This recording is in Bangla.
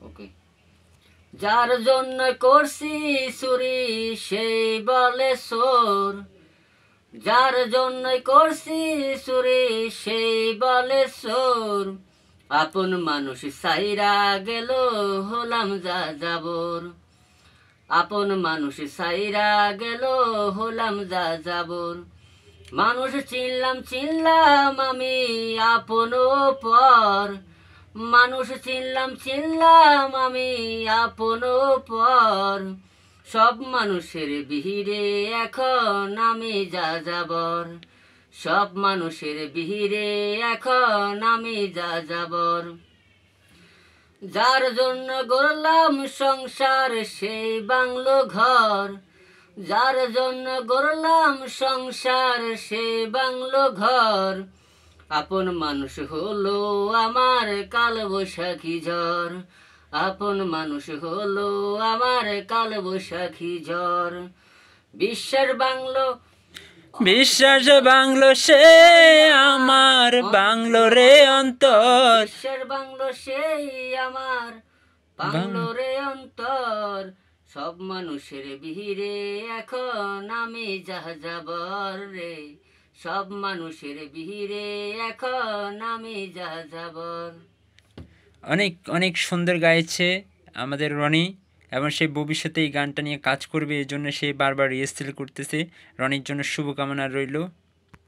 ওকে। যার জন্য করছি চুরি সেই বলে চোর, যার জন্য করছি চুরি সেই বলে চোর, আপন মানুষ সাইরা গেল হলাম যা যাবর, আপন মানুষ সাইরা গেল হলাম যা যাবর। মানুষ চিনলাম চিনলাম আমি আপন পর, মানুষ চিনলাম চিনলাম আমি আপন পর, সব মানুষের ভিড়ে এখন আমি যা যাবর, সব মানুষের ভিড়ে এখন আমি যা যাবর। যার জন্য গড়লাম সংসার সেই বাংলো ঘর, যার জন্য গড়লাম সংসার সেই বাংলো ঘর, আপন মানুষ হলো আমার কাল বৈশাখী ঝড়, আপন মানুষ হলো আমার কাল বৈশাখী ঝড়। বিশ্বের বাংলো, বিশ্বাস বাংলো সে আমার বাংলো রে অন্তর, বিশ্বের বাংলো সেই আমার বাংলো রে অন্তর, সব মানুষের ভিড়ে এখন আমি যা যাবর রে, সব মানুষের ভিড়ে এখন আমি যা যাবর। অনেক অনেক সুন্দর গাইছে আমাদের রনি, এবং সে ভবিষ্যতে এই গানটা নিয়ে কাজ করবে, এই জন্য সে বারবার রিহার্সাল করতেছে। রনির জন্য শুভকামনা রইল।